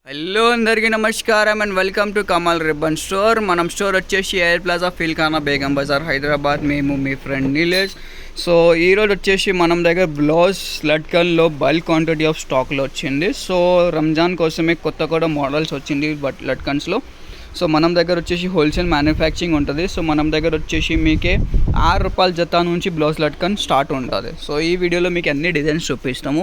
Hello అందరికీ నమస్కారం and welcome to Kamal ribbon store. మనం స్టోర్ వచ్చేసి ఎయిర్ ప్లాజా ఫిల్ఖానా బేగం బజార్ హైదరాబాద్. మేము మీ ఫ్రెండ్ నీలేష్. సో ఈరోజు వచ్చేసి మనం దగ్గర బ్లౌజ్ లట్కన్లో బల్క్ క్వాంటిటీ ఆఫ్ స్టాక్లో వచ్చింది. సో రంజాన్ కోసమే కొత్త కూడా మోడల్స్ వచ్చింది లట్కన్స్లో. సో మనం దగ్గర వచ్చేసి హోల్సేల్ మ్యానుఫ్యాక్చరింగ్ ఉంటుంది. సో మనం దగ్గర వచ్చేసి మీకే ₹6 జత నుంచి బ్లౌజ్ లట్కన్ స్టార్ట్ ఉంటుంది. సో ఈ వీడియోలో మీకు అన్ని డిజైన్స్ చూపిస్తాము.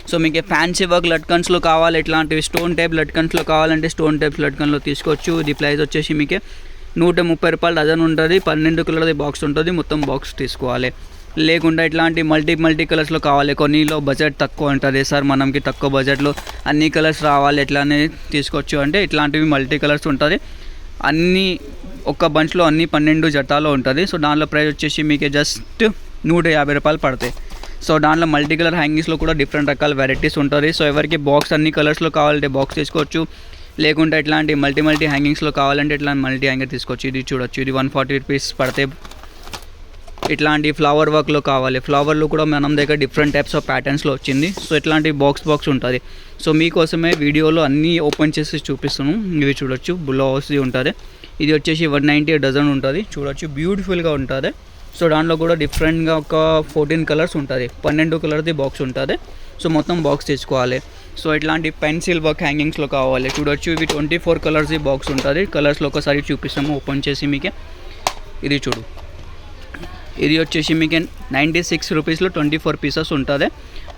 సో మీకు ఫ్యాన్సీ వర్క్ లట్కన్స్లో కావాలి, ఇట్లాంటివి స్టోన్ టైప్ లట్కన్స్లో కావాలంటే స్టోన్ టైప్ లట్కన్లో తీసుకోవచ్చు. ఇది ప్రైస్ వచ్చేసి మీకే ₹130 డజన్ ఉంటుంది. 12 కలర్ది బాక్స్ ఉంటుంది. మొత్తం బాక్స్ తీసుకోవాలి. లేకుండా ఇట్లాంటి మల్టీ కలర్స్లో కావాలి, కొన్నిలో బడ్జెట్ తక్కువ ఉంటుంది, సార్ మనకి తక్కువ బడ్జెట్లో అన్ని కలర్స్ రావాలి ఎట్లానే తీసుకోవచ్చు అంటే ఇట్లాంటివి మల్టీ కలర్స్ ఉంటుంది. అన్నీ ఒక్క బంచ్లో అన్ని 12 జతాలో ఉంటుంది. సో దాంట్లో ప్రైస్ వచ్చేసి మీకు జస్ట్ ₹150 పడతాయి. సో దాంట్లో మల్టీ కలర్ హ్యాంగింగ్స్లో కూడా డిఫరెంట్ రకాల వెరైటీస్ ఉంటుంది. సో ఎవరికి బాక్స్ అన్ని కలర్స్లో కావాలంటే బాక్స్ తీసుకోవచ్చు. లేకుంటే ఇట్లాంటి మల్టీ హ్యాంగింగ్స్లో కావాలంటే ఇట్లా మల్టీ హ్యాంగర్ తీసుకోవచ్చు. ఇది చూడొచ్చు, ఇది ₹140 పడతాయి. ఇట్లాంటి ఫ్లవర్ వర్క్లో కావాలి, ఫ్లవర్లో కూడా మనం దగ్గర డిఫరెంట్ టైప్స్ ఆఫ్ ప్యాటర్న్స్లో వచ్చింది. సో ఇట్లాంటి బాక్స్ ఉంటుంది. సో మీకోసమే వీడియోలో అన్నీ ఓపెన్ చేసి చూపిస్తున్నాను. ఇవి చూడొచ్చు, బ్లౌజ్ ఉంటుంది. ఇది వచ్చేసి 190 డజన్ ఉంటుంది. చూడొచ్చు, బ్యూటిఫుల్గా ఉంటుంది. సో దాంట్లో కూడా డిఫరెంట్గా ఒక 14 కలర్స్ ఉంటుంది. 12 కలర్ది బాక్స్ ఉంటుంది. సో మొత్తం బాక్స్ తీసుకోవాలి. సో ఇట్లాంటి పెన్సిల్ వర్క్ హ్యాంగింగ్స్లో కావాలి. చూడొచ్చు, ఇవి 24 కలర్స్ది బాక్స్ ఉంటుంది. కలర్స్లో ఒకసారి చూపిస్తాము ఓపెన్ చేసి మీకే. ఇది చూడు, ఇది వచ్చేసి మీకు ₹96లో 24 పీసెస్ ఉంటుంది.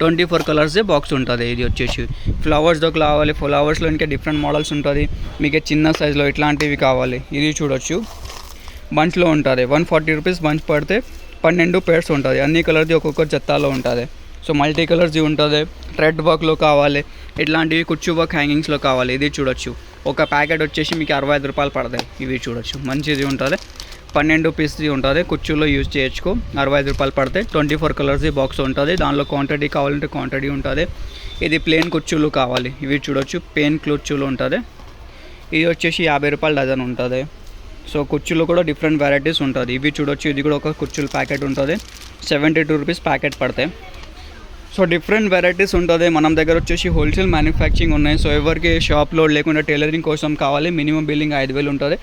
24 కలర్స్దే బాక్స్ ఉంటుంది. ఇది వచ్చేసి ఫ్లవర్స్తో కావాలి, ఫ్లవర్స్లో ఇంకా డిఫరెంట్ మోడల్స్ ఉంటుంది. మీకు చిన్న సైజులో ఇట్లాంటివి కావాలి. ఇది చూడొచ్చు, బంచ్లో ఉంటుంది. ₹140 బంచ్ పడితే 12 పేర్స్ ఉంటుంది. అన్ని కలర్ది ఒక్కొక్క జత్తాలో ఉంటుంది. సో మల్టీ కలర్స్ది ఉంటుంది. థ్రెడ్ వర్క్లో కావాలి, ఇట్లాంటివి కుచ్చు వర్క్ హ్యాంగింగ్స్లో కావాలి. ఇది చూడొచ్చు, ఒక ప్యాకెట్ వచ్చేసి మీకు ₹65 పడతాయి. ఇవి చూడొచ్చు, మంచిది ఉంటుంది. 12 పీస్ది ఉంటుంది. కుచ్చులో యూజ్ చేయొచ్చు. ₹65 పడతాయి. 24 కలర్స్ది బాక్స్ ఉంటుంది. దానిలో క్వాంటిటీ కావాలంటే క్వాంటిటీ ఉంటుంది. ఇది ప్లెయిన్ కుచ్చులు కావాలి. ఇవి చూడొచ్చు, ప్లెయిన్ కుచ్చులు ఉంటుంది. ఇది వచ్చేసి ₹50 డజన్ ఉంటుంది. సో కుచ్చులు కూడా డిఫరెంట్ వెరైటీస్ ఉంటుంది. ఇవి చూడొచ్చు, ఇది కూడా ఒక కుచ్చులు ప్యాకెట్ ఉంటుంది. ₹72 ప్యాకెట్ పడతాయి. సో డిఫరెంట్ వెరైటీస్ ఉంటుంది. మనం దగ్గర వచ్చేసి హోల్సేల్ మ్యానుఫ్యాక్చరింగ్ ఉన్నాయి. సో ఎవరికి షాప్లో లేకుండా టైలరింగ్ కోసం కావాలి, మినిమం బిల్లింగ్ 5,000 ఉంటుంది.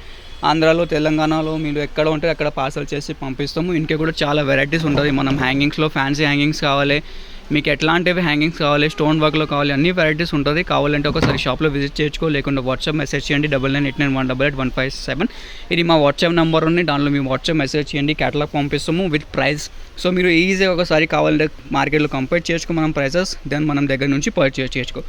ఆంధ్రాలో, తెలంగాణలో మీరు ఎక్కడ ఉంటే అక్కడ పార్సల్ చేసి పంపిస్తాము. ఇంకే కూడా చాలా వెరైటీస్ ఉంటుంది. మనం హ్యాంగింగ్స్లో ఫ్యాన్సీ హ్యాంగింగ్స్ కావాలి, మీకు ఎట్లాంటివి హ్యాంగింగ్స్ కావాలి, స్టోన్ వర్క్లో కావాలి, అన్ని వెరైటీస్ ఉంటుంది. కావాలంటే ఒకసారి షాప్లో విజిట్ చేయొచ్చు. లేకుండా వాట్సాప్ మెసేజ్ చేయండి 9989188157. ఇది మా వాట్సాప్ నెంబర్ ఉంది. దాంట్లో మీ వాట్సాప్ మెసేజ్ చేయండి, క్యాటలాగ్ పంపిస్తాము విత్ ప్రైస్. సో మీరు ఈజీగా ఒకసారి కావాలంటే మార్కెట్లో కంపేర్ చేసుకో మనం ప్రైసెస్, దెన్ మనం దగ్గర నుంచి పర్చేస్ చేసుకో.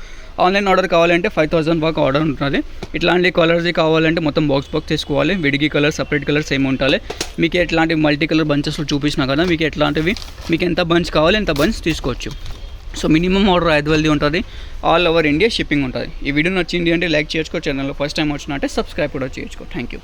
ఆన్లైన్ ఆర్డర్ కావాలంటే 5,000 వరకు ఆర్డర్ ఉంటుంది. ఇట్లాంటి కలర్స్ కావాలంటే మొత్తం బాక్స్ తీసుకోవాలి. విడిగి కలర్, సపరేట్ కలర్స్ ఏమి ఉంటాయి. మీకు ఎట్లాంటి మల్టీ కలర్ బంచెస్లో చూపించినా కదా, మీకు ఎట్లాంటివి మీకు ఎంత బంచ్ కావాలి ఎంత బంచ్ తీసుకోవచ్చు. సో మినిమం ఆర్డర్ 5,000 ఉంటుంది. ఆల్ ఓవర్ ఇండియా షిప్పింగ్ ఉంటుంది. ఈ వీడియో నచ్చింది అంటే లైక్ చేసుకో, ఛానల్లో ఫస్ట్ టైం వచ్చినా అంటే సబ్స్క్రైబ్ కూడా చేసుకో. Thank you.